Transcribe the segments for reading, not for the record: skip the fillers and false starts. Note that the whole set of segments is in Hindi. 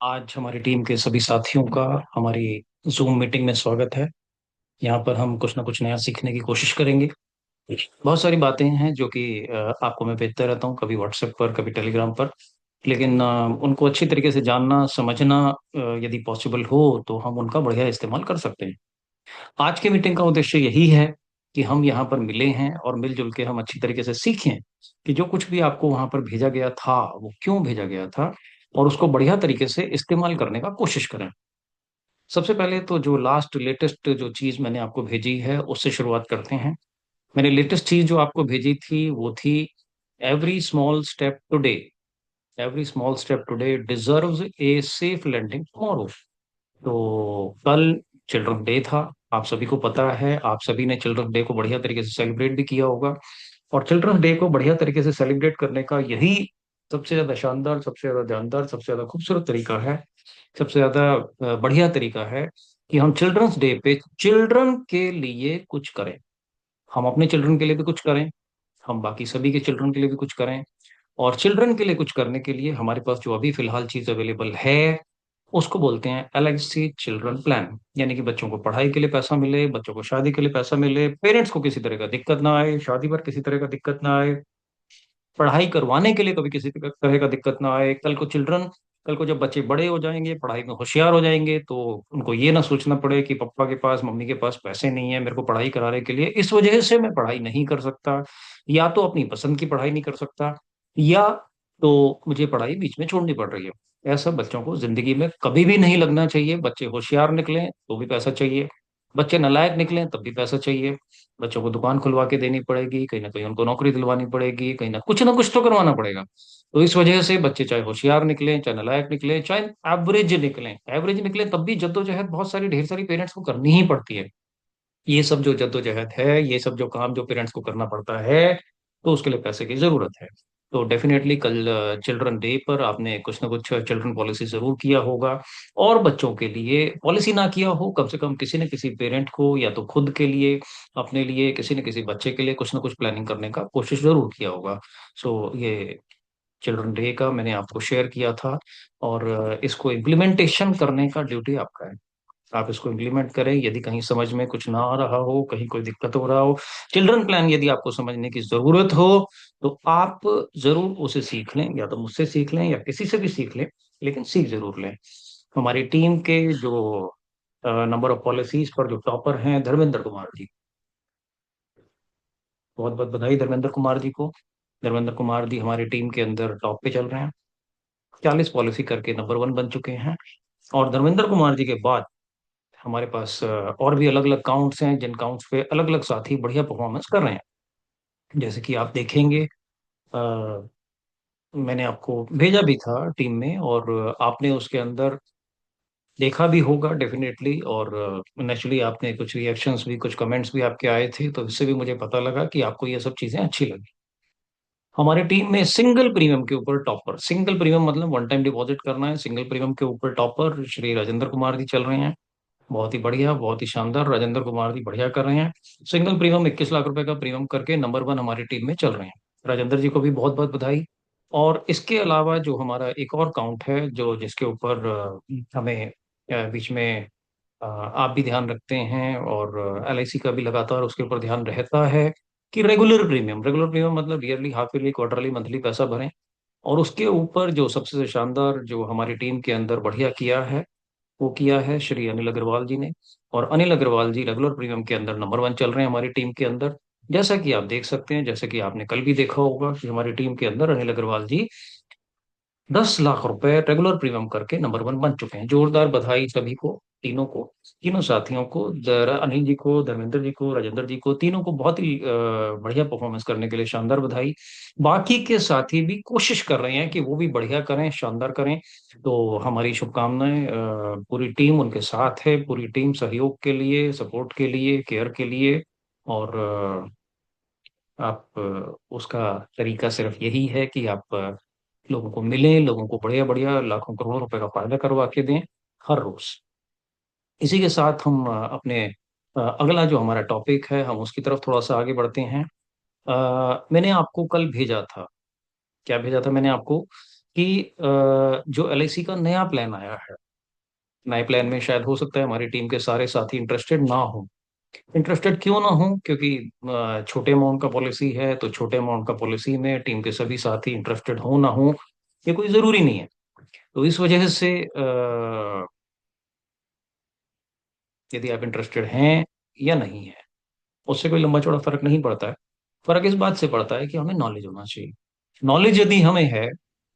आज हमारी टीम के सभी साथियों का हमारी जूम मीटिंग में स्वागत है। यहाँ पर हम कुछ ना कुछ नया सीखने की कोशिश करेंगे। बहुत सारी बातें हैं जो कि आपको मैं भेजता रहता हूँ, कभी व्हाट्सएप पर, कभी टेलीग्राम पर। लेकिन उनको अच्छी तरीके से जानना समझना, यदि पॉसिबल हो तो हम उनका बढ़िया इस्तेमाल कर सकते हैं। आज की मीटिंग का उद्देश्य यही है कि हम यहाँ पर मिले हैं और मिलजुल के हम अच्छी तरीके से सीखें कि जो कुछ भी आपको वहां पर भेजा गया था वो क्यों भेजा गया था, और उसको बढ़िया तरीके से इस्तेमाल करने का कोशिश करें। सबसे पहले तो जो लास्ट लेटेस्ट जो चीज मैंने आपको भेजी है उससे शुरुआत करते हैं। मैंने लेटेस्ट चीज जो आपको भेजी थी वो थी every small step today, every small step today deserves a safe landing tomorrow. तो कल चिल्ड्रन डे था, आप सभी को पता है। आप सभी ने चिल्ड्रन डे को बढ़िया तरीके से सेलिब्रेट भी किया होगा। और चिल्ड्रन डे को बढ़िया तरीके से सेलिब्रेट करने का यही सबसे ज्यादा शानदार, सबसे ज्यादा जानदार, सबसे ज्यादा खूबसूरत तरीका है, सबसे ज्यादा बढ़िया तरीका है कि हम चिल्ड्रंस डे पे चिल्ड्रन के लिए कुछ करें। हम अपने चिल्ड्रन के लिए भी कुछ करें, हम बाकी सभी के चिल्ड्रन के लिए भी कुछ करें। और चिल्ड्रन के लिए कुछ करने के लिए हमारे पास जो अभी फिलहाल चीज अवेलेबल है उसको बोलते हैं एलआईसी चिल्ड्रन प्लान। यानी कि बच्चों को पढ़ाई के लिए पैसा मिले, बच्चों को शादी के लिए पैसा मिले, पेरेंट्स को किसी तरह का दिक्कत ना आए, शादी पर किसी तरह का दिक्कत ना आए, पढ़ाई करवाने के लिए कभी किसी तरह का दिक्कत ना आए। कल को जब बच्चे बड़े हो जाएंगे, पढ़ाई में होशियार हो जाएंगे, तो उनको ये ना सोचना पड़े कि पापा के पास, मम्मी के पास पैसे नहीं है मेरे को पढ़ाई कराने के लिए, इस वजह से मैं पढ़ाई नहीं कर सकता, या तो अपनी पसंद की पढ़ाई नहीं कर सकता, या तो मुझे पढ़ाई बीच में छोड़नी पड़ रही है। ऐसा बच्चों को जिंदगी में कभी भी नहीं लगना चाहिए। बच्चे होशियार निकलें तो भी पैसा चाहिए, बच्चे नालायक निकलें तब भी पैसा चाहिए। बच्चों को दुकान खुलवा के देनी पड़ेगी, कहीं ना कहीं उनको नौकरी दिलवानी पड़ेगी, कहीं ना कुछ तो करवाना पड़ेगा। तो इस वजह से बच्चे चाहे होशियार निकलें, चाहे नालायक निकलें, चाहे एवरेज निकलें तब भी जद्दोजहद बहुत सारी, ढेर सारी पेरेंट्स को करनी ही पड़ती है। ये सब जो जद्दोजहद है, ये सब जो काम जो पेरेंट्स को करना पड़ता है, तो उसके लिए पैसे की जरूरत है। तो डेफिनेटली कल चिल्ड्रन डे पर आपने कुछ ना कुछ चिल्ड्रन पॉलिसी जरूर किया होगा। और बच्चों के लिए पॉलिसी ना किया हो, कम से कम किसी न किसी पेरेंट को या तो खुद के लिए, अपने लिए, किसी न किसी बच्चे के लिए कुछ ना कुछ प्लानिंग करने का कोशिश जरूर किया होगा। सो ये चिल्ड्रन डे का मैंने आपको शेयर किया था। और इसको इम्प्लीमेंटेशन करने का ड्यूटी आपका है। आप इसको इम्प्लीमेंट करें। यदि कहीं समझ में कुछ ना आ रहा हो, कहीं कोई दिक्कत हो रहा हो, चिल्ड्रन प्लान यदि आपको समझने की जरूरत हो, तो आप जरूर उसे सीख लें, या तो मुझसे सीख लें या किसी से भी सीख लें, लेकिन सीख जरूर लें। हमारी टीम के जो नंबर ऑफ पॉलिसीज पर जो टॉपर हैं, धर्मेंद्र कुमार जी, बहुत बहुत बधाई धर्मेंद्र कुमार जी को। धर्मेंद्र कुमार जी हमारी टीम के अंदर टॉप पे चल रहे हैं, 40 पॉलिसी करके नंबर वन बन चुके हैं। और धर्मेंद्र कुमार जी के बाद हमारे पास और भी अलग अलग काउंट्स हैं, जिन काउंट्स पे अलग अलग साथी बढ़िया परफॉर्मेंस कर रहे हैं। जैसे कि आप देखेंगे, मैंने आपको भेजा भी था टीम में, और आपने उसके अंदर देखा भी होगा डेफिनेटली। और नेचुरली आपने कुछ रिएक्शंस भी, कुछ कमेंट्स भी आपके आए थे, तो इससे भी मुझे पता लगा कि आपको ये सब चीजें अच्छी लगी। हमारी टीम में सिंगल प्रीमियम के ऊपर टॉपर, सिंगल प्रीमियम मतलब वन टाइम डिपॉजिट करना है, सिंगल प्रीमियम के ऊपर टॉपर श्री राजेंद्र कुमार जी चल रहे हैं। बहुत ही बढ़िया, बहुत ही शानदार, राजेंद्र कुमार जी बढ़िया कर रहे हैं। सिंगल प्रीमियम 21 लाख रुपए का प्रीमियम करके नंबर वन हमारी टीम में चल रहे हैं। राजेंद्र जी को भी बहुत बहुत बधाई। और इसके अलावा जो हमारा एक और काउंट है, जो जिसके ऊपर हमें बीच में आप भी ध्यान रखते हैं, और एलआईसी का भी लगातार उसके ऊपर ध्यान रहता है कि रेगुलर प्रीमियम मतलब yearly, half yearly, quarterly, monthly पैसा भरें। और उसके ऊपर जो सबसे शानदार जो हमारी टीम के अंदर बढ़िया किया है, वो किया है श्री अनिल अग्रवाल जी ने। और अनिल अग्रवाल जी रेगुलर प्रीमियम के अंदर नंबर वन चल रहे हैं हमारी टीम के अंदर। जैसा कि आप देख सकते हैं, जैसा कि आपने कल भी देखा होगा कि हमारी टीम के अंदर अनिल अग्रवाल जी 10 लाख रुपए रेगुलर प्रीमियम करके नंबर वन बन चुके हैं। जोरदार बधाई सभी को, तीनों को, तीनों साथियों को, अनिल जी को, धर्मेंद्र जी को, राजेंद्र जी को, तीनों को बहुत ही बढ़िया परफॉर्मेंस करने के लिए शानदार बधाई। बाकी के साथी भी कोशिश कर रहे हैं कि वो भी बढ़िया करें, शानदार करें। तो हमारी शुभकामनाएं, पूरी टीम उनके साथ है, पूरी टीम सहयोग के लिए, सपोर्ट के लिए, केयर के लिए। और आप उसका तरीका सिर्फ यही है कि आप लोगों को मिलें, लोगों को बढ़िया बढ़िया लाखों करोड़ों रुपए का फायदा करवा के दें हर रोज। इसी के साथ हम अपने अगला जो हमारा टॉपिक है, हम उसकी तरफ थोड़ा सा आगे बढ़ते हैं। मैंने आपको कल भेजा था, क्या भेजा था मैंने आपको? कि जो एलआईसी का नया प्लान आया है, नए प्लान में शायद हो सकता है हमारी टीम के सारे साथी इंटरेस्टेड ना हो। इंटरेस्टेड क्यों ना हो? क्योंकि छोटे अमाउंट का पॉलिसी है, तो छोटे अमाउंट का पॉलिसी में टीम के सभी साथी इंटरेस्टेड हो ना हो, ये कोई जरूरी नहीं है। तो इस वजह से यदि आप इंटरेस्टेड हैं या नहीं है, उससे कोई लंबा चौड़ा फर्क नहीं पड़ता है। फर्क इस बात से पड़ता है कि हमें नॉलेज होना चाहिए। नॉलेज यदि हमें है,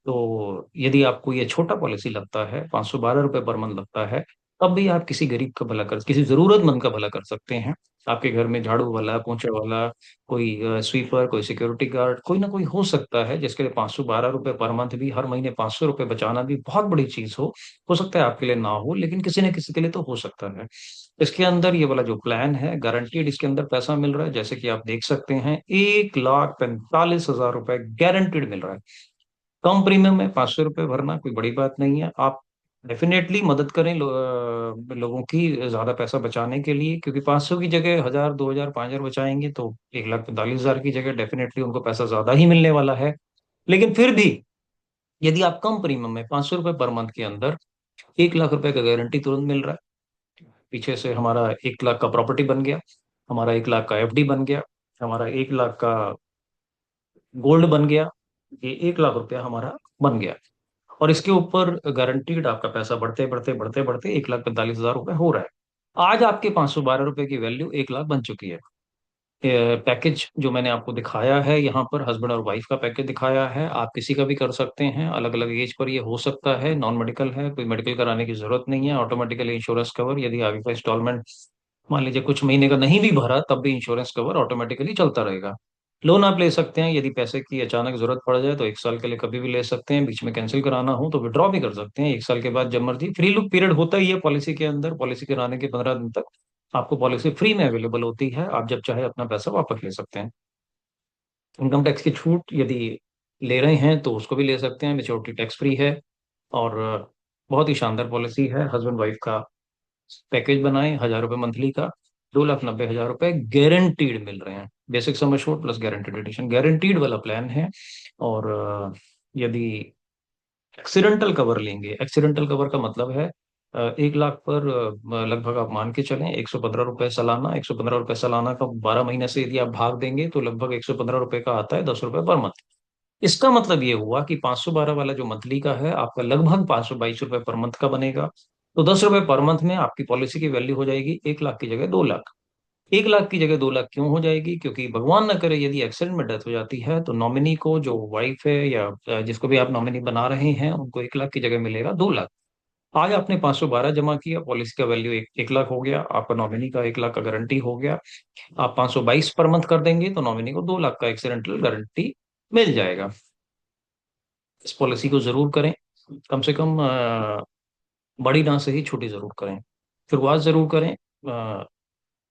तो यदि आपको ये छोटा पॉलिसी लगता है, 512 रुपये पर मंथ लगता है, तब भी आप किसी गरीब का भला कर, किसी जरूरतमंद का भला कर सकते हैं। आपके घर में झाड़ू वाला, पोंछे वाला, कोई स्वीपर, कोई सिक्योरिटी गार्ड, कोई ना कोई हो सकता है जिसके लिए 512 रुपये पर मंथ भी, हर महीने 500 रुपये बचाना भी बहुत बड़ी चीज हो सकता है आपके लिए ना हो, लेकिन किसी न किसी के लिए तो हो सकता है। इसके अंदर ये वाला जो प्लान है गारंटीड, इसके अंदर पैसा मिल रहा है, जैसे कि आप देख सकते हैं, 1,45,000 रुपए गारंटीड मिल रहा है। कम प्रीमियम में 500 रुपये भरना कोई बड़ी बात नहीं है। आप डेफिनेटली मदद करें लोगों की ज्यादा पैसा बचाने के लिए, क्योंकि 500 की जगह 1,000, 2,000, 5,000 बचाएंगे तो 1,45,000 की जगह डेफिनेटली उनको पैसा ज्यादा ही मिलने वाला है। लेकिन फिर भी यदि आप कम प्रीमियम में 500 रुपये पर मंथ के अंदर 1,00,000 रुपए का गारंटी तुरंत मिल रहा है, पीछे से हमारा 1,00,000 का प्रॉपर्टी बन गया, हमारा 1,00,000 का एफडी बन गया, हमारा 1,00,000 का गोल्ड बन गया, ये 1,00,000 रुपया हमारा बन गया। और इसके ऊपर गारंटीड आपका पैसा बढ़ते बढ़ते बढ़ते बढ़ते 1,45,000 रुपये हो रहा है। आज आपके 512 रुपए की वैल्यू 1,00,000 बन चुकी है। पैकेज जो मैंने आपको दिखाया है यहाँ पर, हस्बैंड और वाइफ का पैकेज दिखाया है, आप किसी का भी कर सकते हैं, अलग अलग एज पर ये हो सकता है। नॉन मेडिकल है, कोई मेडिकल कराने की जरूरत नहीं है। ऑटोमेटिकली इंश्योरेंस कवर, यदि आपका इंस्टॉलमेंट मान लीजिए कुछ महीने का नहीं भी भरा, तब भी इंश्योरेंस कवर ऑटोमेटिकली चलता रहेगा। लोन आप ले सकते हैं, यदि पैसे की अचानक जरूरत पड़ जाए तो 1 साल के लिए कभी भी ले सकते हैं। बीच में कैंसिल कराना हो तो विड्रॉ भी कर सकते हैं 1 साल के बाद जब मर्जी। फ्री लुक पीरियड होता ही है पॉलिसी के अंदर, पॉलिसी कराने के 15 दिन तक आपको पॉलिसी फ्री में अवेलेबल होती है, आप जब चाहे अपना पैसा वापस ले सकते हैं। इनकम टैक्स की छूट यदि ले रहे हैं तो उसको भी ले सकते हैं, मेच्योरिटी टैक्स फ्री है। और बहुत ही शानदार पॉलिसी है। हस्बैंड वाइफ का पैकेज बनाएं, 1,000 रुपये मंथली का, 2,90,000 रुपये गारंटीड मिल रहे हैं। Basic sum assured plus guaranteed addition, guaranteed वाला प्लान है। और यदि एक्सीडेंटल कवर लेंगे, एक्सीडेंटल कवर का मतलब है 1,00,000 पर लगभग आप मान के चलें 115 रुपये सालाना, 115 रुपये सालाना का 12 महीने से यदि आप भाग देंगे तो लगभग 115 रुपये का आता है, 10 रुपये पर मंथ। इसका मतलब ये हुआ कि 512 वाला जो मंथली का है आपका लगभग 522 रुपये पर मंथ का बनेगा। तो 10 रुपये पर मंथ में आपकी पॉलिसी की वैल्यू हो जाएगी 1,00,000 की जगह 2,00,000। 1,00,000 की जगह 2,00,000 क्यों हो जाएगी? क्योंकि भगवान ना करे यदि एक्सीडेंट में डेथ हो जाती है तो नॉमिनी को, जो वाइफ है या जिसको भी आप नॉमिनी बना रहे हैं, उनको 1,00,000 की जगह मिलेगा 2,00,000। आज आपने 512 जमा किया, पॉलिसी का वैल्यू 1,00,000 हो गया, आपका नॉमिनी का 1,00,000 का गारंटी हो गया। आप 522 पर मंथ कर देंगे तो नॉमिनी को 2,00,000 का एक्सीडेंटल गारंटी मिल जाएगा। इस पॉलिसी को जरूर करें, कम से कम बड़ी ना सही छोटी जरूर करें, शुरुआत जरूर करें।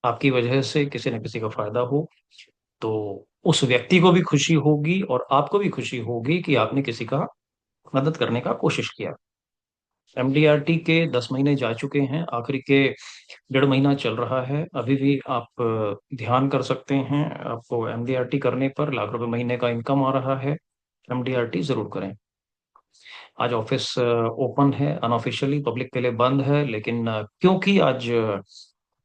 आपकी वजह से किसी न किसी का फायदा हो तो उस व्यक्ति को भी खुशी होगी और आपको भी खुशी होगी कि आपने किसी का मदद करने का कोशिश किया। एमडीआरटी के 10 महीने जा चुके हैं, आखिरी के 1.5 महीना चल रहा है। अभी भी आप ध्यान कर सकते हैं, आपको एमडीआरटी करने पर लाख रुपए महीने का इनकम आ रहा है। एमडीआरटी जरूर करें। आज ऑफिस ओपन है, अनऑफिशियली पब्लिक के लिए बंद है, लेकिन क्योंकि आज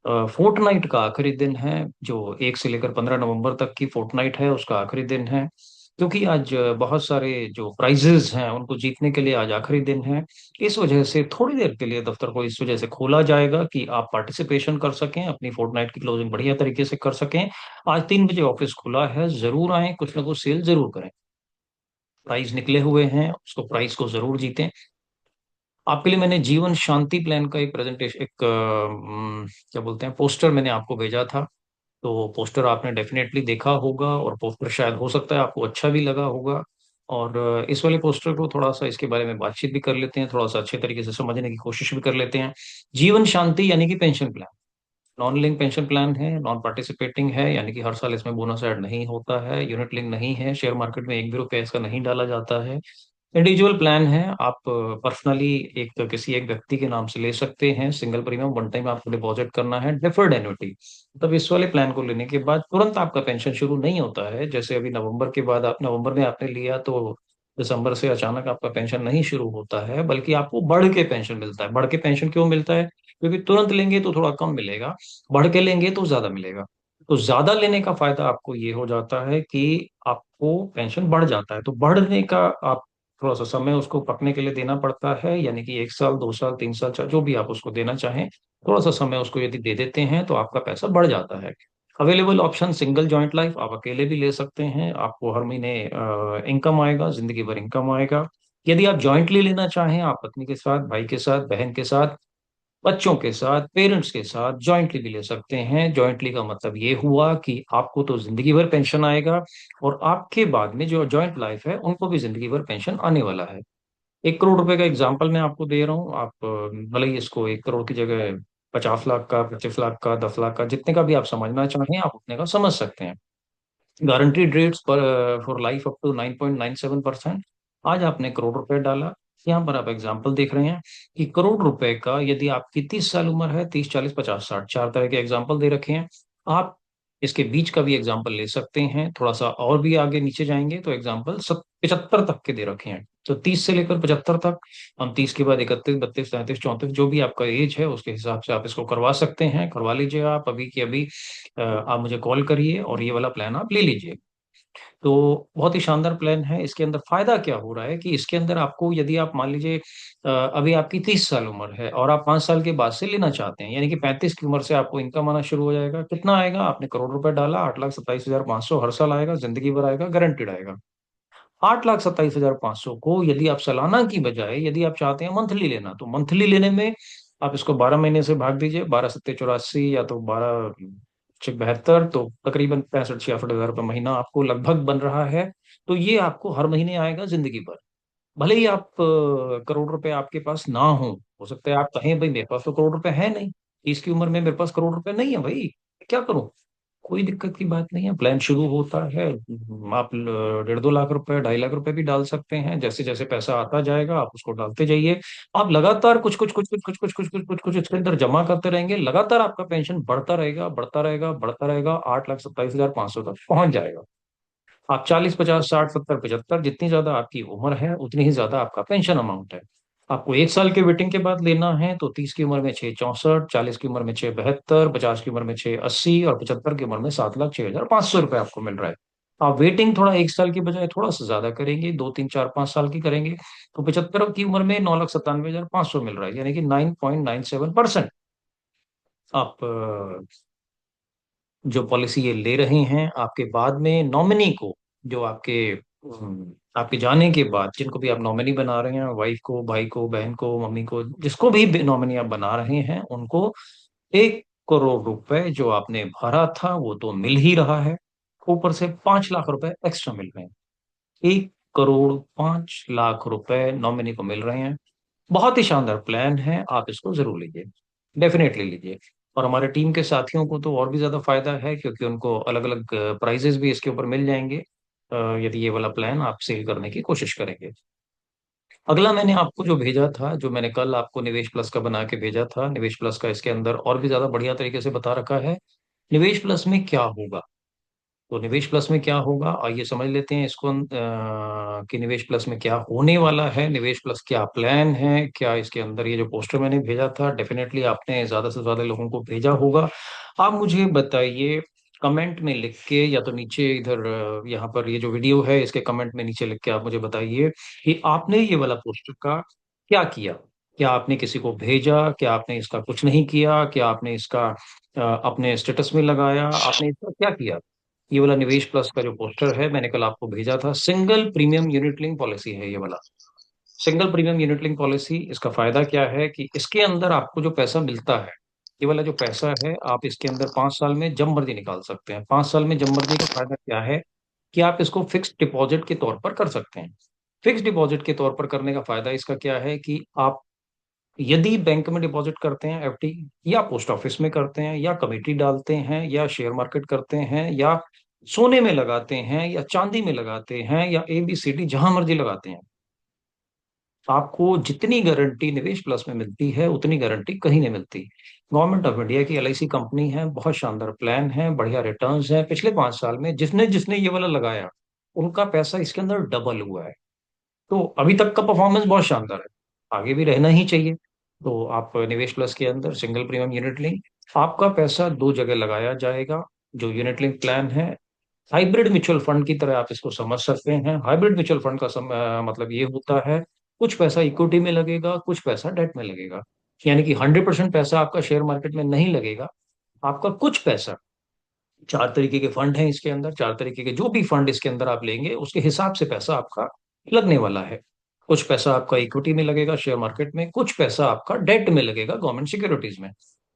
फोर्टनाइट का आखिरी दिन है, जो 1 से लेकर 15 नवंबर तक की फोर्टनाइट है उसका आखिरी दिन है, क्योंकि आज बहुत सारे जो प्राइजेस हैं उनको जीतने के लिए आज आखिरी दिन है। इस वजह से थोड़ी देर के लिए दफ्तर को इस वजह से खोला जाएगा कि आप पार्टिसिपेशन कर सकें, अपनी फोर्टनाइट की क्लोजिंग बढ़िया तरीके से कर सकें। आज 3 बजे ऑफिस खुला है, जरूर आए, कुछ ना कुछ सेल जरूर करें। प्राइस निकले हुए हैं, उसको प्राइस को जरूर जीतें। आपके लिए मैंने जीवन शांति प्लान का एक प्रेजेंटेशन, एक क्या बोलते हैं, पोस्टर मैंने आपको भेजा था। तो पोस्टर आपने डेफिनेटली देखा होगा, और पोस्टर शायद हो सकता है आपको अच्छा भी लगा होगा। और इस वाले पोस्टर को थोड़ा सा इसके बारे में बातचीत भी कर लेते हैं, थोड़ा सा अच्छे तरीके से समझने की कोशिश भी कर लेते हैं। जीवन शांति यानी कि pension plan, non link pension plan है, नॉन पार्टिसिपेटिंग है, यानी कि हर साल इसमें बोनस ऐड नहीं होता है, यूनिट लिंक नहीं है, शेयर मार्केट में एक भी रुपया इसका नहीं डाला जाता है। इंडिविजुअल प्लान है, आप पर्सनली एक किसी एक व्यक्ति के नाम से ले सकते हैं। सिंगल प्रीमियम वन टाइम आपको डिपॉजिट करना है, डिफर्ड एन्युटी। तब इस वाले प्लान को लेने के बाद तुरंत आपका पेंशन शुरू नहीं होता है, जैसे अभी नवंबर के बाद, आप नवंबर में आपने लिया तो दिसंबर से अचानक आपका पेंशन नहीं शुरू होता है, बल्कि आपको बढ़ के पेंशन मिलता है। बढ़ के पेंशन क्यों मिलता है? क्योंकि तुरंत लेंगे तो थोड़ा कम मिलेगा, बढ़ के लेंगे तो ज्यादा मिलेगा। तो ज्यादा लेने का फायदा आपको ये हो जाता है कि आपको पेंशन बढ़ जाता है। तो बढ़ने का आप थोड़ा सा समय उसको पकने के लिए देना पड़ता है, यानी कि 1 साल, 2 साल, 3 साल, जो भी आप उसको देना चाहें, थोड़ा सा समय उसको यदि दे देते हैं तो आपका पैसा बढ़ जाता है। Available option single joint life, आप अकेले भी ले सकते हैं, आपको हर महीने इनकम आएगा, जिंदगी भर इनकम आएगा। यदि आप जॉइंटली लेना चाहें, आप पत्नी के साथ, भाई के साथ, बहन के साथ, बच्चों के साथ, पेरेंट्स के साथ जॉइंटली भी ले सकते हैं। जॉइंटली का मतलब ये हुआ कि आपको तो जिंदगी भर पेंशन आएगा, और आपके बाद में जो जॉइंट लाइफ है उनको भी जिंदगी भर पेंशन आने वाला है। 1 करोड़ रुपए का एग्जाम्पल मैं आपको दे रहा हूँ। आप भले ही इसको 1 करोड़ की जगह 50 लाख का, 25 लाख का, 10 लाख का, जितने का भी आप समझना चाहें आप उतने का समझ सकते हैं। गारंटीड रेट्स पर फॉर लाइफ अप टू 9.97%। आज आपने करोड़ रुपए डाला, यहाँ पर आप एग्जाम्पल देख रहे हैं कि करोड़ रुपए का, यदि आपकी 30 साल उम्र है, 30, 40, 50, 60, चार तरह के एग्जाम्पल दे रखे हैं। आप इसके बीच का भी एग्जाम्पल ले सकते हैं, थोड़ा सा और भी आगे नीचे जाएंगे तो एग्जाम्पल 75 तक के दे रखे हैं। तो 30 से लेकर 75 तक। हम 30 के बाद 31, 32, 33, 34, जो भी आपका एज है उसके हिसाब से आप इसको करवा सकते हैं। करवा लीजिए आप अभी की अभी। आप मुझे कॉल करिए और ये वाला प्लान आप ले लीजिए। तो बहुत ही शानदार प्लान है। इसके अंदर फायदा क्या हो रहा है कि इसके अंदर आपको, यदि आप मान लीजिए अभी आपकी 30 साल उम्र है और आप 5 साल के बाद से लेना चाहते हैं, यानी कि 35 की उम्र से आपको इनकम आना शुरू हो जाएगा। कितना आएगा? आपने करोड़ रुपए डाला, 8,27,500 हर साल आएगा, जिंदगी भर आएगा, गारंटेड आएगा। 8,27,500 को यदि आप सालाना की बजाय यदि आप चाहते हैं मंथली लेना, तो मंथली लेने में आप इसको 12 महीने से भाग दीजिए, 12 सत्ते 84, या तो 12 6 72, तो तकरीबन 65 66 हजार रुपये महीना आपको लगभग बन रहा है। तो ये आपको हर महीने आएगा जिंदगी भर। भले ही आप करोड़ रुपए आपके पास ना हो सकता है आप कहें भाई मेरे पास तो करोड़ रुपए है नहीं, 30 की उम्र में मेरे पास करोड़ रुपए नहीं है भाई, क्या करूं? कोई दिक्कत की बात नहीं है। प्लान शुरू होता है, आप 1.5 2 लाख रुपए, 2.5 लाख रुपए भी डाल सकते हैं। जैसे जैसे पैसा आता जाएगा आप उसको डालते जाइए। आप लगातार कुछ कुछ कुछ कुछ कुछ कुछ कुछ कुछ कुछ कुछ इसके अंदर जमा करते रहेंगे, लगातार आपका पेंशन बढ़ता रहेगा, बढ़ता रहेगा, बढ़ता रहेगा, 8,27,500 तक पहुंच जाएगा। आप 40, 50, 60, 70, 75, जितनी ज्यादा आपकी उम्र है उतनी ही ज्यादा आपका पेंशन अमाउंट है। आपको 1 साल के वेटिंग के बाद लेना है तो 30 की उम्र में 6,64, 40 की उम्र में 6,72, 50 की उम्र में 6,80, और 75 की उम्र में 7,06,500 रुपए आपको मिल रहा है। आप वेटिंग थोड़ा 1 साल की बजाय थोड़ा सा ज्यादा करेंगे, 2, 3, 4, 5 साल की करेंगे, तो 75 की उम्र में 9,97,500 मिल रहा है, यानी कि 9.97%। आप जो पॉलिसी ये ले रहे हैं, आपके बाद में नॉमिनी को, जो आपके जाने के बाद जिनको भी आप नॉमिनी बना रहे हैं, वाइफ को, भाई को, बहन को, मम्मी को, जिसको भी नॉमिनी आप बना रहे हैं, उनको 1 करोड़ रुपए जो आपने भरा था वो तो मिल ही रहा है, ऊपर से 5 लाख रुपए एक्स्ट्रा मिल रहे हैं। 1 करोड़ 5 लाख रुपए नॉमिनी को मिल रहे हैं। बहुत ही शानदार प्लान है, आप इसको जरूर लीजिए, डेफिनेटली लीजिए। और हमारे टीम के साथियों को तो और भी ज्यादा फायदा है, क्योंकि उनको अलग अलग प्राइजेस भी इसके ऊपर मिल जाएंगे, यदि ये वाला प्लान आप सेल करने की कोशिश करेंगे। अगला मैंने आपको जो भेजा था, जो मैंने कल आपको निवेश प्लस का बना के भेजा था, निवेश प्लस का इसके अंदर और भी ज्यादा बढ़िया तरीके से बता रखा है। निवेश प्लस में क्या होगा? तो निवेश प्लस में क्या होगा, आइए समझ लेते हैं इसको, कि निवेश प्लस में क्या होने वाला है, निवेश प्लस क्या प्लान है, क्या इसके अंदर ये जो पोस्टर मैंने भेजा था, डेफिनेटली आपने ज्यादा से ज्यादा लोगों को भेजा होगा। आप मुझे बताइए कमेंट में लिख के, या तो नीचे इधर यहाँ पर ये जो वीडियो है इसके कमेंट में नीचे लिख के आप मुझे बताइए कि आपने ये वाला पोस्टर का क्या किया। क्या आपने किसी को भेजा? क्या आपने इसका कुछ नहीं किया? क्या आपने इसका अपने स्टेटस में लगाया? आपने इसका क्या किया? ये वाला निवेश प्लस का जो पोस्टर है मैंने कल आपको भेजा था, single premium unit link policy है ये वाला। Single premium unit link policy, इसका फायदा क्या है कि इसके अंदर आपको जो पैसा मिलता है, ये वाला जो पैसा है, आप इसके अंदर 5 साल में जब मर्जी निकाल सकते हैं। 5 साल में जब मर्जी का फायदा क्या है कि आप इसको फिक्स डिपॉजिट के तौर पर कर सकते हैं। फिक्स डिपॉजिट के तौर पर करने का फायदा इसका क्या है कि आप यदि बैंक में डिपॉजिट करते हैं, एफडी, या पोस्ट ऑफिस में करते हैं, या कमेटी डालते हैं, या शेयर मार्केट करते हैं, या सोने में लगाते हैं, या चांदी में लगाते हैं, या एबीसीडी जहां मर्जी लगाते हैं, आपको जितनी गारंटी निवेश प्लस में मिलती है उतनी गारंटी कहीं नहीं मिलती। गवर्नमेंट ऑफ इंडिया की एलआईसी कंपनी है, बहुत शानदार प्लान है, बढ़िया रिटर्न्स है। पिछले 5 साल में जिसने जिसने ये वाला लगाया उनका पैसा इसके अंदर डबल हुआ है। तो अभी तक का परफॉर्मेंस बहुत शानदार है, आगे भी रहना ही चाहिए। तो आप निवेश प्लस के अंदर सिंगल प्रीमियम यूनिट लिंक, आपका पैसा दो जगह लगाया जाएगा। जो यूनिट लिंक प्लान है, हाइब्रिड म्यूचुअल फंड की तरह आप इसको समझ सकते हैं। हाइब्रिड म्यूचुअल फंड का मतलब ये होता है, कुछ पैसा इक्विटी में लगेगा, कुछ पैसा डेट में लगेगा। यानी कि 100% पैसा आपका शेयर मार्केट में नहीं लगेगा, आपका कुछ पैसा, चार तरीके के फंड हैं इसके अंदर, चार तरीके के जो भी फंड इसके अंदर आप लेंगे उसके हिसाब से पैसा आपका लगने वाला है। कुछ पैसा आपका इक्विटी में लगेगा शेयर मार्केट में, कुछ पैसा आपका डेट में लगेगा गवर्नमेंट सिक्योरिटीज में।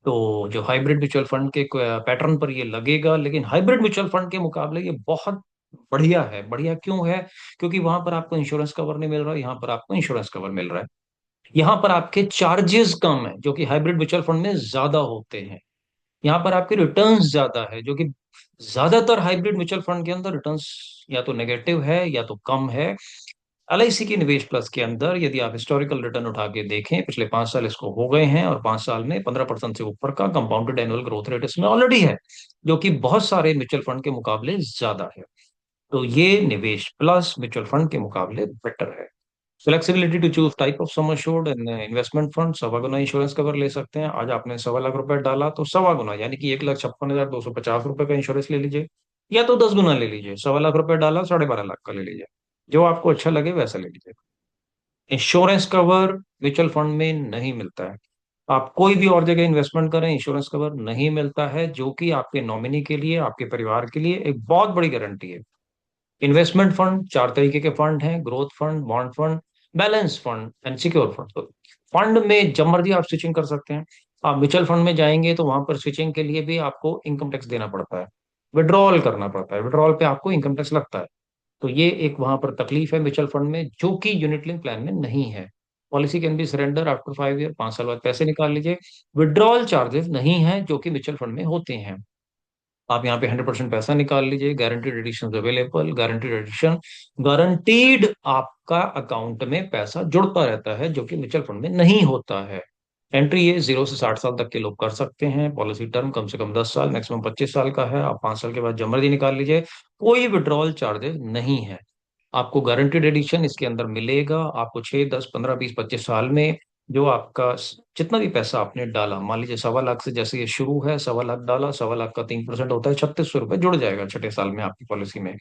तो जो हाइब्रिड म्यूचुअल फंड के पैटर्न पर ये लगेगा, लेकिन हाइब्रिड म्यूचुअल फंड के मुकाबले ये बहुत बढ़िया है। बढ़िया क्यों है? क्योंकि वहां पर आपको इंश्योरेंस कवर नहीं मिल रहा, यहाँ पर आपको इंश्योरेंस कवर मिल रहा है। यहाँ पर आपके चार्जेस कम है जो कि हाइब्रिड म्यूचुअल फंड में ज्यादा होते हैं। यहाँ पर आपके रिटर्न्स ज्यादा है, जो कि ज्यादातर हाइब्रिड म्यूचुअल फंड के अंदर रिटर्न्स या तो नेगेटिव है या तो कम है। एलआईसी की निवेश प्लस के अंदर यदि आप हिस्टोरिकल रिटर्न उठा के देखें, पिछले 5 साल इसको हो गए हैं, और 5 साल में 15% से ऊपर का कंपाउंडेड एनुअल ग्रोथ रेट इसमें ऑलरेडी है, जो कि बहुत सारे म्यूचुअल फंड के मुकाबले ज्यादा है। तो ये निवेश प्लस म्यूचुअल फंड के मुकाबले बेटर है। Flexibility to choose type of sum assured and investment fund, 1.25 गुना इंश्योरेंस कवर ले सकते हैं। आज आपने 1.25 लाख डाला तो 1.25 गुना, यानी कि 1,56,250 रुपए का इंश्योरेंस ले लीजिए, या तो 10 गुना ले लीजिए। 1.25 लाख डाला, 12.5 लाख का ले लीजिए, जो आपको अच्छा लगे वैसा ले लीजिए। इंश्योरेंस कवर म्यूचुअल फंड में नहीं मिलता है। आप कोई भी और जगह इन्वेस्टमेंट करें, इंश्योरेंस कवर नहीं मिलता है, जो कि आपके नॉमिनी के लिए, आपके परिवार के लिए एक बहुत बड़ी गारंटी है। इन्वेस्टमेंट फंड चार तरीके के फंड हैं: growth fund, bond fund, balance fund and secure fund. तो फंड में जब मर्जी आप स्विचिंग कर सकते हैं। आप म्यूचुअल फंड में जाएंगे तो वहां पर स्विचिंग के लिए भी आपको इनकम टैक्स देना पड़ता है, विड्रॉल करना पड़ता है, विड्रॉल पे आपको इनकम टैक्स लगता है। तो ये एक वहां पर तकलीफ है म्यूचुअल फंड में, जो कि यूनिट लिंक प्लान में नहीं है। Policy can be surrender after 5 year, 5 साल बाद पैसे निकाल लीजिए। विड्रॉल चार्जेस नहीं है जो कि म्यूचुअल फंड में होते हैं। आप यहाँ पे 100% पैसा निकाल लीजिए, guaranteed addition available, guaranteed addition, guaranteed आपका अकाउंट में पैसा जुड़ता रहता है, जो कि म्यूचुअल फंड में नहीं होता है। एंट्री ये 0 से 60 साल तक के लोग कर सकते हैं। पॉलिसी टर्म कम से कम 10 साल, मैक्सिमम 25 साल का है। आप 5 साल के बाद जब मर्जी निकाल लीजिए, कोई विड्रॉल चार्जेस नहीं है। आपको गारंटीड एडिशन इसके अंदर मिलेगा, आपको 6, 10, 15, 20, 25 साल में जो आपका जितना भी पैसा आपने डाला, मान लीजिए 1.25 लाख से जैसे ये शुरू है, 1.25 लाख डाला, 1.25 लाख का 3% होता है, 3600 रुपये जुड़ जाएगा छठे साल में आपकी पॉलिसी में।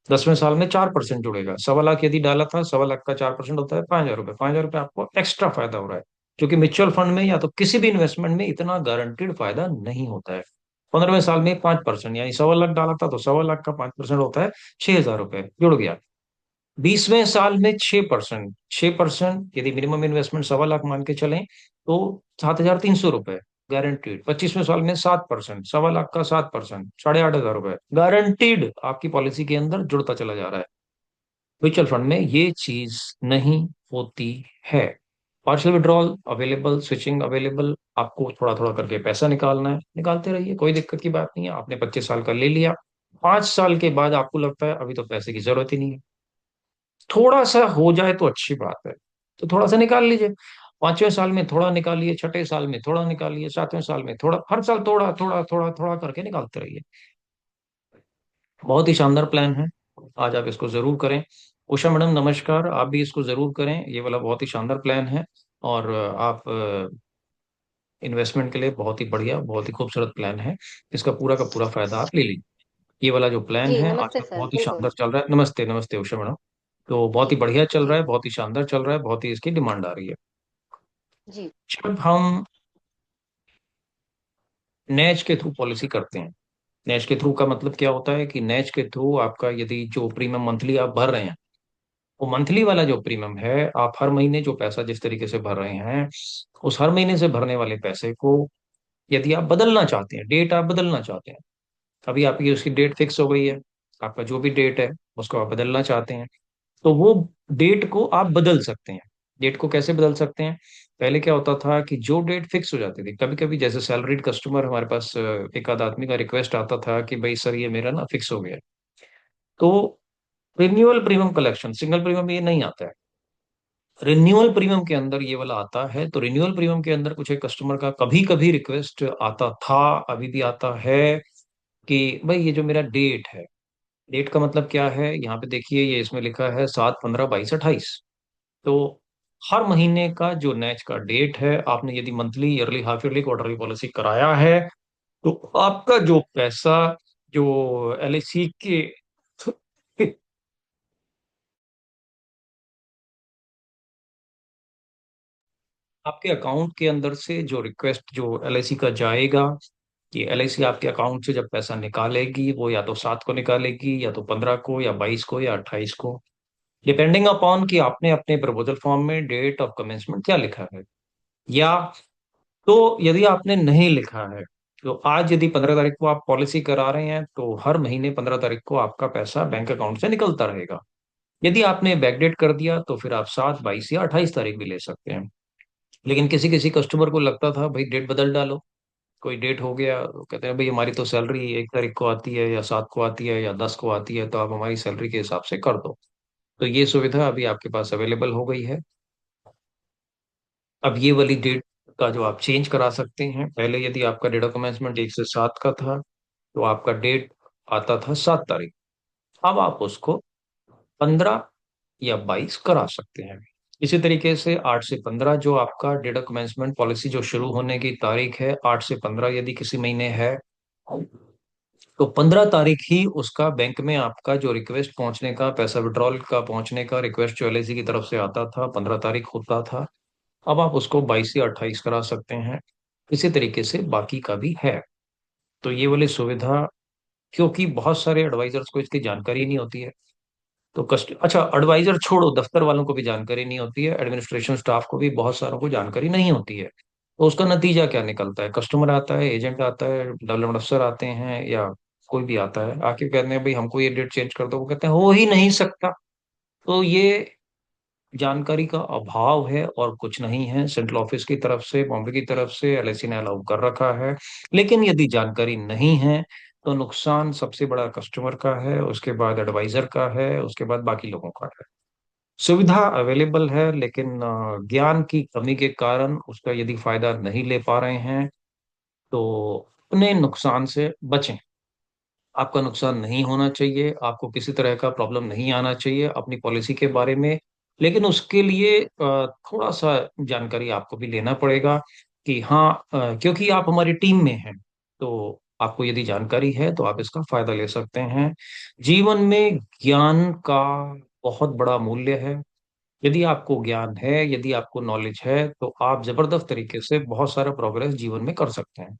10वें साल में 4% जुड़ेगा। 1.25 लाख यदि डाला था, 1.25 लाख का 4% होता है 5,000 रुपये। 5,000 रुपये आपको एक्स्ट्रा फायदा हो रहा है, क्योंकि म्यूचुअल फंड में या तो किसी भी इन्वेस्टमेंट में इतना गारंटीड फायदा नहीं होता है। 15वें साल में 5%, यानी 1.25 लाख डाला था तो 1.25 लाख का 5% होता है 6,000 रुपये जुड़ गया। 20वें साल में 6%, 6% यदि मिनिमम इन्वेस्टमेंट 1.25 लाख मान के चलें तो 7,300 रुपये गारंटीड। 25वें साल में 7%, 1.25 लाख का 7%, 8,500 रुपये गारंटीड आपकी पॉलिसी के अंदर जुड़ता चला जा रहा है। म्यूचुअल फंड में ये चीज नहीं होती है। Partial withdrawal available, switching available, आपको थोड़ा थोड़ा करके पैसा निकालना है, निकालते रहिए, कोई दिक्कत की बात नहीं है। आपने 25 साल का ले लिया, 5 साल के बाद आपको लगता है अभी तो पैसे की जरूरत ही नहीं है, थोड़ा सा हो जाए तो अच्छी बात है, तो थोड़ा सा निकाल लीजिए। 5वें साल में थोड़ा निकालिए, छठे साल में थोड़ा निकालिए, 7वें साल में थोड़ा, हर साल थोड़ा थोड़ा थोड़ा थोड़ा करके निकालते रहिए। बहुत ही शानदार प्लान है, आज आप इसको जरूर करें। उषा मैडम नमस्कार, आप भी इसको जरूर करें, ये वाला बहुत ही शानदार प्लान है। और आप इन्वेस्टमेंट के लिए बहुत ही बढ़िया, बहुत ही खूबसूरत प्लान है। इसका पूरा का पूरा फायदा आप ले लीजिए। ये वाला जो प्लान जी है नमस्ते आजकल सर, बहुत ही बिल्कुल। शानदार चल रहा है। नमस्ते, नमस्ते उषा मैडम। तो बहुत जी ही बढ़िया चल जी रहा है, बहुत ही शानदार चल रहा है, बहुत ही इसकी डिमांड आ रही है। जी जब हम नेज के थ्रू पॉलिसी करते हैं, नेज के थ्रू का मतलब क्या होता है कि नेज के थ्रू आपका यदि जो प्रीमियम मंथली आप भर रहे हैं, वो मंथली वाला जो प्रीमियम है, आप हर महीने जो पैसा जिस तरीके से भर रहे हैं, उस हर महीने से भरने वाले पैसे को यदि आप बदलना चाहते हैं, डेट आप बदलना चाहते हैं, अभी आपकी उसकी डेट फिक्स हो गई है, आपका जो भी डेट है उसको आप बदलना चाहते हैं, तो वो डेट को आप बदल सकते हैं। डेट को कैसे बदल सकते हैं? पहले क्या होता था कि जो डेट फिक्स हो जाती थी, कभी कभी जैसे सैलरीड कस्टमर हमारे पास एक आध आदमी का रिक्वेस्ट आता था कि भाई सर ये मेरा ना फिक्स हो गया है, तो renewal premium collection, single premium ये नहीं आता है, रिन्यूअल प्रीमियम के अंदर ये वाला आता है। तो रिन्यूअल प्रीमियम के अंदर कुछ एक कस्टमर का कभी कभी रिक्वेस्ट आता था, अभी भी आता है, कि भाई ये जो मेरा डेट है, डेट का मतलब क्या है, यहाँ पे देखिए ये इसमें लिखा है 7, 15, 22, 28। तो हर महीने का जो नैच का डेट है, आपने यदि monthly, yearly, half yearly, quarterly policy कराया है, तो आपका जो पैसा, जो एलआईसी के आपके अकाउंट के अंदर से जो रिक्वेस्ट जो एलआईसी का जाएगा, कि एलआईसी आपके अकाउंट से जब पैसा निकालेगी, वो या तो 7 को निकालेगी, या तो 15 को, या 22 को, या 28 को, डिपेंडिंग अपॉन कि आपने अपने प्रपोजल फॉर्म में डेट ऑफ कमेंसमेंट क्या लिखा है। या तो यदि आपने नहीं लिखा है, तो आज यदि 15 तारीख को आप पॉलिसी करा रहे हैं, तो हर महीने 15 तारीख को आपका पैसा बैंक अकाउंट से निकलता रहेगा। यदि आपने बैकडेट कर दिया, तो फिर आप 7, 22 या 28 तारीख भी ले सकते हैं। लेकिन किसी किसी कस्टमर को लगता था भाई डेट बदल डालो, कोई डेट हो गया, वो कहते हैं भाई हमारी तो सैलरी 1 तारीख को आती है, या 7 को आती है, या 10 को आती है, तो आप हमारी सैलरी के हिसाब से कर दो। तो ये सुविधा अभी आपके पास अवेलेबल हो गई है। अब ये वाली डेट का जो आप चेंज करा सकते हैं, पहले यदि आपका डेट ऑफ कमेंसमेंट 1 से 7 का था, तो आपका डेट आता था 7 तारीख। अब आप उसको 15 या 22 करा सकते हैं। इसी तरीके से 8 से 15 जो आपका डेट ऑफ कमेंसमेंट पॉलिसी जो शुरू होने की तारीख है, 8 से 15 यदि किसी महीने है, तो 15 तारीख ही उसका बैंक में आपका जो रिक्वेस्ट पहुंचने का, पैसा विड्रॉल का पहुंचने का रिक्वेस्ट जो एलआईसी की तरफ से आता था, 15 तारीख होता था। अब आप उसको 22 या 28 करा सकते हैं। इसी तरीके से बाकी का भी है। तो ये वाली सुविधा, क्योंकि बहुत सारे एडवाइजर्स को इसकी जानकारी नहीं होती है, तो कस्ट अच्छा, एडवाइजर छोड़ो, दफ्तर वालों को भी जानकारी नहीं होती है, एडमिनिस्ट्रेशन स्टाफ को भी बहुत सारों को जानकारी नहीं होती है। तो उसका नतीजा क्या निकलता है, कस्टमर आता है, एजेंट आता है, डेवलपमेंट अफसर आते हैं, या कोई भी आता है, आके कहते हैं भाई हमको ये डेट चेंज कर दो, वो कहते हैं हो ही नहीं सकता। तो ये जानकारी का अभाव है और कुछ नहीं है। सेंट्रल ऑफिस की तरफ से, बॉम्बे की तरफ से एलआईसी ने अलाउ कर रखा है। लेकिन यदि जानकारी नहीं है, तो नुकसान सबसे बड़ा कस्टमर का है, उसके बाद एडवाइजर का है, उसके बाद बाकी लोगों का है। सुविधा अवेलेबल है, लेकिन ज्ञान की कमी के कारण उसका यदि फायदा नहीं ले पा रहे हैं, तो अपने नुकसान से बचें। आपका नुकसान नहीं होना चाहिए, आपको किसी तरह का प्रॉब्लम नहीं आना चाहिए अपनी पॉलिसी के बारे में। लेकिन उसके लिए थोड़ा सा जानकारी आपको भी लेना पड़ेगा, कि हाँ, क्योंकि आप हमारी टीम में हैं, तो आपको यदि जानकारी है तो आप इसका फायदा ले सकते हैं। जीवन में ज्ञान का बहुत बड़ा मूल्य है। यदि आपको ज्ञान है, यदि आपको नॉलेज है, तो आप जबरदस्त तरीके से बहुत सारा प्रोग्रेस जीवन में कर सकते हैं।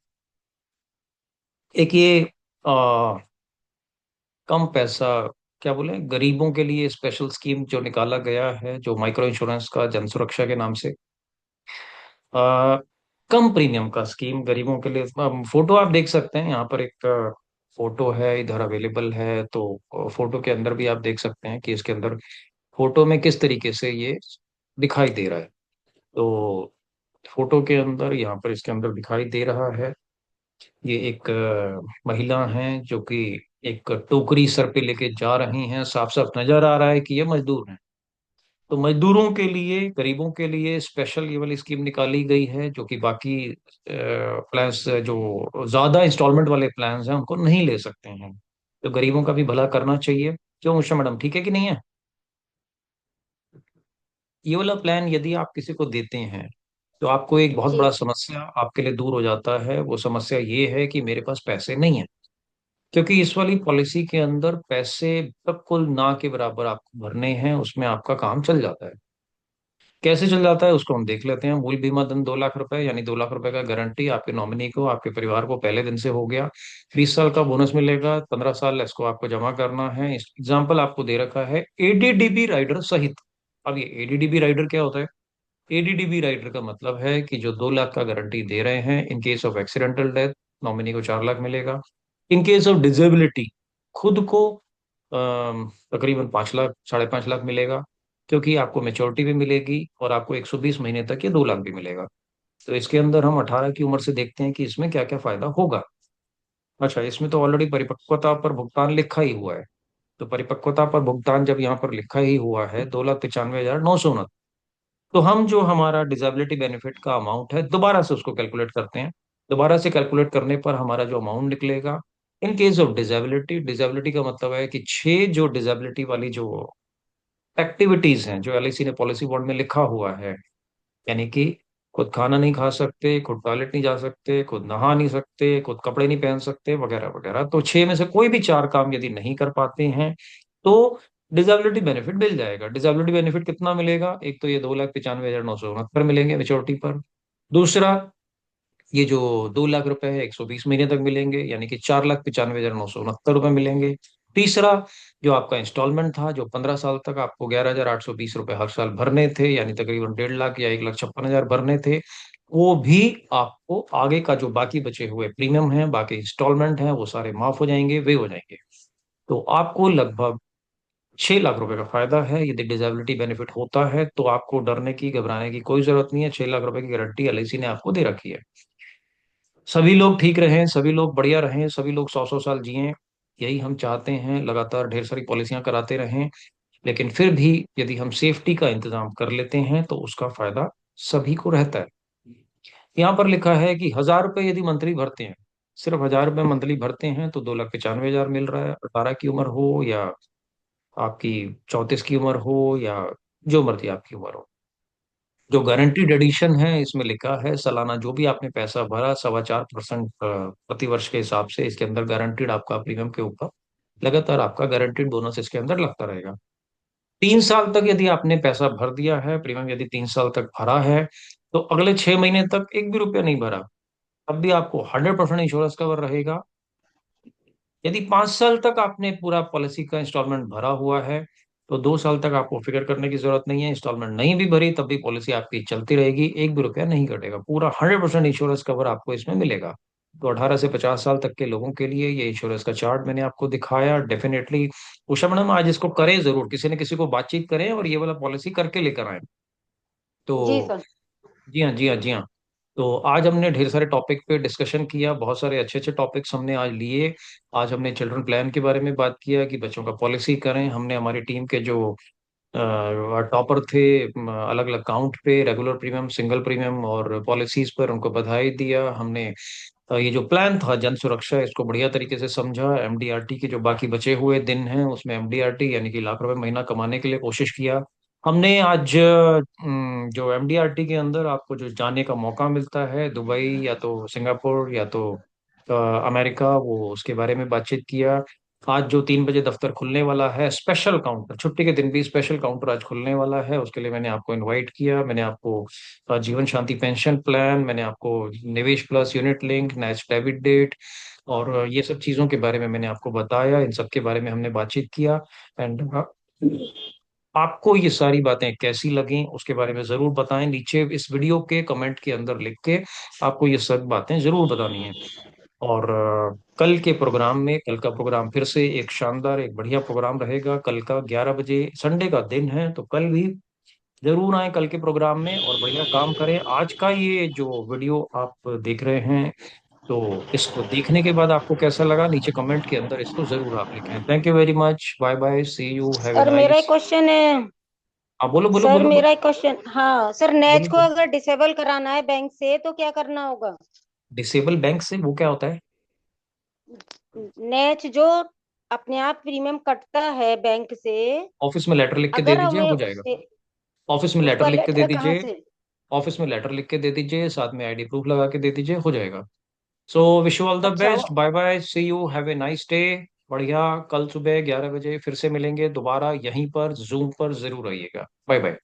एक ये कम पैसा, क्या बोले, गरीबों के लिए स्पेशल स्कीम जो निकाला गया है, जो माइक्रो इंश्योरेंस का, जन सुरक्षा के नाम से, आ, कम प्रीमियम का स्कीम गरीबों के लिए। फोटो आप देख सकते हैं, यहाँ पर एक फोटो है इधर अवेलेबल है, तो फोटो के अंदर भी आप देख सकते हैं कि इसके अंदर फोटो में किस तरीके से ये दिखाई दे रहा है। तो फोटो के अंदर, यहाँ पर इसके अंदर दिखाई दे रहा है, ये एक महिला हैं जो कि एक टोकरी सर पे लेके जा रही हैं। साफ साफ नजर आ रहा है कि ये मजदूर हैं। तो मजदूरों के लिए, गरीबों के लिए स्पेशल ये वाली स्कीम निकाली गई है, जो कि बाकी प्लान्स, जो ज्यादा इंस्टॉलमेंट वाले प्लान्स हैं, उनको नहीं ले सकते हैं। तो गरीबों का भी भला करना चाहिए। क्यों उषा मैडम, ठीक है कि नहीं है? ये वाला प्लान यदि आप किसी को देते हैं, तो आपको एक बहुत जी। बड़ा समस्या आपके लिए दूर हो जाता है। वो समस्या ये है कि मेरे पास पैसे नहीं है। क्योंकि इस वाली पॉलिसी के अंदर पैसे बिल्कुल ना के बराबर आपको भरने हैं, उसमें आपका काम चल जाता है। कैसे चल जाता है उसको हम देख लेते हैं। मूल बीमा धन 2 लाख रुपए, यानी 2 लाख रुपए का गारंटी आपके नॉमिनी को, आपके परिवार को पहले दिन से हो गया। 20 साल का बोनस मिलेगा, 15 साल इसको आपको जमा करना है। एग्जाम्पल आपको दे रखा है एडीडीबी राइडर सहित। अब ये एडीडीबी राइडर क्या होता है? एडीडीबी राइडर का मतलब है कि जो 2 लाख का गारंटी दे रहे हैं, in case of accidental death nominee को 4 लाख मिलेगा। इन केस ऑफ डिजेबिलिटी खुद को तकरीबन 5 लाख, 5.5 लाख मिलेगा। क्योंकि आपको मेच्योरिटी भी मिलेगी, और आपको 120 महीने तक ये 2 लाख भी मिलेगा। तो इसके अंदर हम 18 की उम्र से देखते हैं कि इसमें क्या क्या फायदा होगा। अच्छा, इसमें तो ऑलरेडी परिपक्वता पर भुगतान लिखा ही हुआ है। तो परिपक्वता पर भुगतान जब यहाँ पर लिखा ही हुआ है, 2,95,929, तो हम जो हमारा डिसेबिलिटी बेनिफिट का अमाउंट है, दोबारा से उसको कैलकुलेट करते हैं। दोबारा से कैलकुलेट करने पर हमारा जो अमाउंट निकलेगा, in case of disability, disability का मतलब है कि 6 जो डिसेबिलिटी वाली जो एक्टिविटीज हैं जो एलआईसी ने पॉलिसी बॉन्ड में लिखा हुआ है, यानी कि खुद खाना नहीं खा सकते, खुद टॉयलेट नहीं जा सकते, खुद नहा नहीं सकते, खुद कपड़े नहीं पहन सकते, वगैरह वगैरह, तो छह में से कोई भी चार काम यदि नहीं कर पाते हैं तो डिसेबिलिटी बेनिफिट मिल जाएगा। डिसेबिलिटी बेनिफिट कितना मिलेगा? एक तो ये 2,95,969 मिलेंगे मेच्योरिटी पर। दूसरा, ये जो 2 लाख रुपए है 120 महीने तक मिलेंगे, यानी कि 4,95,969 रुपए मिलेंगे। तीसरा, जो आपका इंस्टॉलमेंट था, जो 15 साल तक आपको 11,820 रुपए हर साल भरने थे, यानी तकरीबन 1.5 लाख या 1,56,000 भरने थे, वो भी आपको आगे का जो बाकी बचे हुए प्रीमियम है, बाकी इंस्टॉलमेंट है, वो सारे माफ हो जाएंगे, वे हो जाएंगे। तो आपको लगभग 6 लाख रुपए का फायदा है। यदि डिसेबिलिटी बेनिफिट होता है तो आपको डरने की, घबराने की कोई जरूरत नहीं है। 6 लाख रुपए की गारंटी एलआईसी ने आपको दे रखी है। सभी लोग ठीक रहें, सभी लोग बढ़िया रहें, सभी लोग 100-100 साल जिएं, यही हम चाहते हैं। लगातार ढेर सारी पॉलिसियां कराते रहें, लेकिन फिर भी यदि हम सेफ्टी का इंतजाम कर लेते हैं तो उसका फायदा सभी को रहता है। यहाँ पर लिखा है कि 1,000 रुपये यदि मंथली भरते हैं, सिर्फ 1,000 रुपये मंथली भरते हैं तो 2,95,000 मिल रहा है। 18 की उम्र हो या आपकी 34 की उम्र हो या जो मर्जी आपकी उम्र हो। जो गारंटीड एडिशन है इसमें लिखा है सालाना जो भी आपने पैसा भरा 4.25% प्रति वर्ष के हिसाब से इसके अंदर गारंटीड आपका प्रीमियम के ऊपर लगातार आपका गारंटीड बोनस इसके अंदर लगता रहेगा। 3 साल तक यदि आपने पैसा भर दिया है, प्रीमियम यदि 3 साल तक भरा है, तो अगले 6 महीने तक एक भी रुपया नहीं भरा, तब भी आपको 100% इंश्योरेंस कवर रहेगा। यदि 5 साल तक आपने पूरा पॉलिसी का इंस्टॉलमेंट भरा हुआ है, तो 2 साल तक आपको फिक्र करने की जरूरत नहीं है। इंस्टॉलमेंट नहीं भी भरी तब भी पॉलिसी आपकी चलती रहेगी, एक भी रुपया नहीं कटेगा, पूरा 100% इंश्योरेंस कवर आपको इसमें मिलेगा। तो 18 से 50 साल तक के लोगों के लिए ये इंश्योरेंस का चार्ट मैंने आपको दिखाया। डेफिनेटली उषा मैडम आज इसको करें जरूर, किसी न किसी को बातचीत करें और ये वाला पॉलिसी करके लेकर आए। जी तो सर। जी हाँ, जी हाँ, जी हाँ। तो आज हमने ढेर सारे टॉपिक पे डिस्कशन किया, बहुत सारे अच्छे अच्छे टॉपिक्स हमने आज लिए। आज हमने चिल्ड्रन प्लान के बारे में बात किया कि बच्चों का पॉलिसी करें। हमने हमारी टीम के जो टॉपर थे, अलग अलग काउंट पे, रेगुलर प्रीमियम, सिंगल प्रीमियम और पॉलिसीज पर, उनको बधाई दिया हमने। ये जो प्लान था जन सुरक्षा, इसको बढ़िया तरीके से समझा। एमडीआरटी के जो बाकी बचे हुए दिन हैं उसमें एमडीआरटी यानी कि लाख रुपए महीना कमाने के लिए कोशिश किया हमने। आज जो एमडीआरटी के अंदर आपको जो जाने का मौका मिलता है, दुबई या तो सिंगापुर या तो अमेरिका, वो उसके बारे में बातचीत किया। आज जो 3 बजे दफ्तर खुलने वाला है, स्पेशल काउंटर, छुट्टी के दिन भी स्पेशल काउंटर आज खुलने वाला है, उसके लिए मैंने आपको इनवाइट किया। मैंने आपको जीवन शांति पेंशन प्लान, मैंने आपको निवेश plus unit link, next debit date और ये सब चीज़ों के बारे में मैंने आपको बताया। इन सब के बारे में हमने बातचीत किया। एंड आपको ये सारी बातें कैसी लगी उसके बारे में जरूर बताएं, नीचे इस वीडियो के कमेंट के अंदर लिख के आपको ये सब बातें जरूर बतानी है। और कल के प्रोग्राम में, कल का प्रोग्राम फिर से एक शानदार, एक बढ़िया प्रोग्राम रहेगा। कल का 11 बजे, संडे का दिन है तो कल भी जरूर आए कल के प्रोग्राम में और बढ़िया काम करें। आज का ये जो वीडियो आप देख रहे हैं, तो इसको देखने के बाद आपको कैसा लगा नीचे कमेंट के अंदर इसको जरूर आप लिखें। Thank you very much, bye bye, see you, have a sir मेरा एक नाइस। क्वेश्चन है। हाँ, बोलो बोलो सर बोलो बोलो मेरा एक क्वेश्चन, हाँ सर, नेच बोलो को बोलो। अगर डिसेबल कराना है बैंक से तो क्या करना होगा? डिसेबल बैंक से वो क्या होता है? नेच जो अपने आप प्रीमियम कटता है बैंक से, ऑफिस में लेटर लिख के दे अगर दीजिए, हमें हो जाएगा। उससे, ऑफिस में लेटर उसका लिख के दे लेटर कहाँ दीजिए। से? ऑफिस में लेटर लिख के दे दीजिए, साथ में आईडी प्रूफ लगा के दे दीजिए, हो जाएगा। So wish you all the अच्छा वो, best, bye bye, see you, have a nice day. बढ़िया, कल सुबह 11 बजे फिर से मिलेंगे दोबारा, यहीं पर जूम पर जरूर आइएगा। Bye bye.